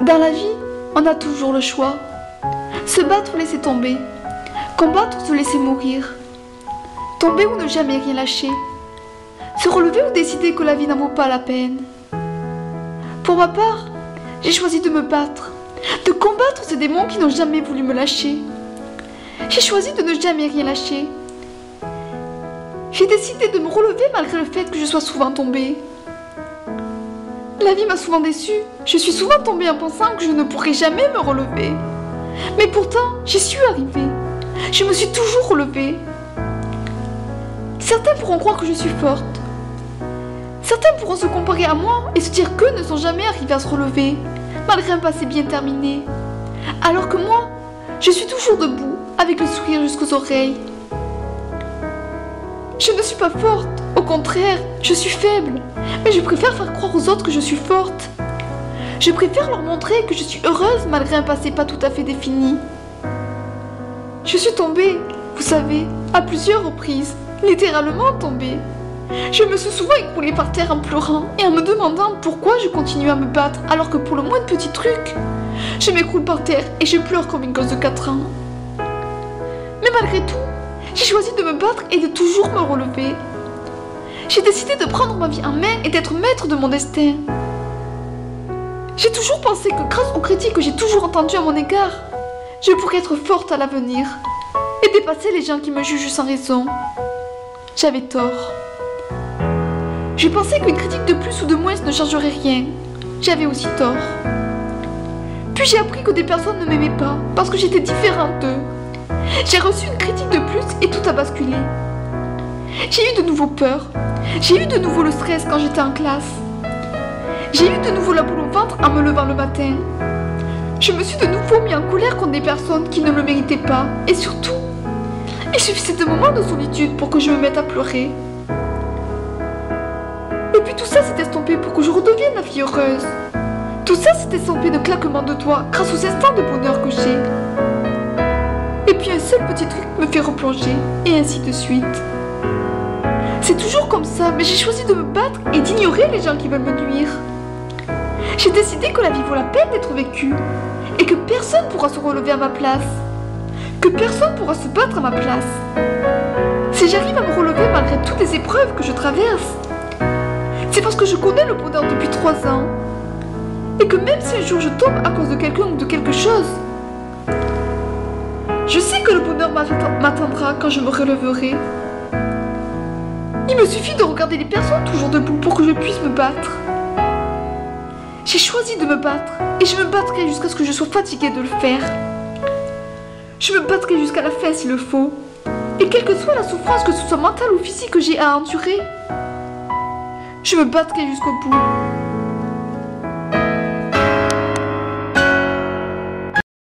Dans la vie, on a toujours le choix. Se battre ou laisser tomber. Combattre ou se laisser mourir. Tomber ou ne jamais rien lâcher. Se relever ou décider que la vie n'en vaut pas la peine. Pour ma part, j'ai choisi de me battre, de combattre ces démons qui n'ont jamais voulu me lâcher. J'ai choisi de ne jamais rien lâcher. J'ai décidé de me relever malgré le fait que je sois souvent tombée. La vie m'a souvent déçue. Je suis souvent tombée en pensant que je ne pourrais jamais me relever. Mais pourtant, j'y suis arrivée. Je me suis toujours relevée. Certains pourront croire que je suis forte. Certains pourront se comparer à moi et se dire qu'eux ne sont jamais arrivés à se relever, malgré un passé bien terminé. Alors que moi, je suis toujours debout, avec le sourire jusqu'aux oreilles. Je ne suis pas forte, au contraire, je suis faible. Mais je préfère faire croire aux autres que je suis forte. Je préfère leur montrer que je suis heureuse malgré un passé pas tout à fait défini. Je suis tombée, vous savez, à plusieurs reprises, littéralement tombée. Je me suis souvent écroulée par terre en pleurant et en me demandant pourquoi je continuais à me battre alors que pour le moindre petit truc, je m'écroule par terre et je pleure comme une gosse de 4 ans. Mais malgré tout, j'ai choisi de me battre et de toujours me relever. J'ai décidé de prendre ma vie en main et d'être maître de mon destin. J'ai toujours pensé que grâce aux critiques que j'ai toujours entendues à mon égard, je pourrais être forte à l'avenir et dépasser les gens qui me jugent sans raison. J'avais tort. Je pensais qu'une critique de plus ou de moins ne changerait rien. J'avais aussi tort. Puis j'ai appris que des personnes ne m'aimaient pas parce que j'étais différente d'eux. J'ai reçu une critique de plus et tout a basculé. J'ai eu de nouveau peur. J'ai eu de nouveau le stress quand j'étais en classe. J'ai eu de nouveau la boule au ventre en me levant le matin. Je me suis de nouveau mis en colère contre des personnes qui ne le méritaient pas. Et surtout, il suffisait de moments de solitude pour que je me mette à pleurer. Et puis tout ça s'est estompé pour que je redevienne la fille heureuse. Tout ça s'est estompé de claquements de doigts grâce aux instants de bonheur que j'ai. Et puis un seul petit truc me fait replonger, et ainsi de suite. C'est toujours comme ça, mais j'ai choisi de me battre et d'ignorer les gens qui veulent me nuire. J'ai décidé que la vie vaut la peine d'être vécue, et que personne pourra se relever à ma place. Que personne pourra se battre à ma place. Si j'arrive à me relever malgré toutes les épreuves que je traverse, c'est parce que je connais le bonheur depuis 3 ans. Et que même si un jour je tombe à cause de quelqu'un ou de quelque chose, je sais que le bonheur m'attendra quand je me relèverai. Il me suffit de regarder les personnes toujours debout pour que je puisse me battre. J'ai choisi de me battre et je me battrai jusqu'à ce que je sois fatiguée de le faire. Je me battrai jusqu'à la fin s'il le faut. Et quelle que soit la souffrance, que ce soit mentale ou physique, que j'ai à endurer, je me battrai jusqu'au bout.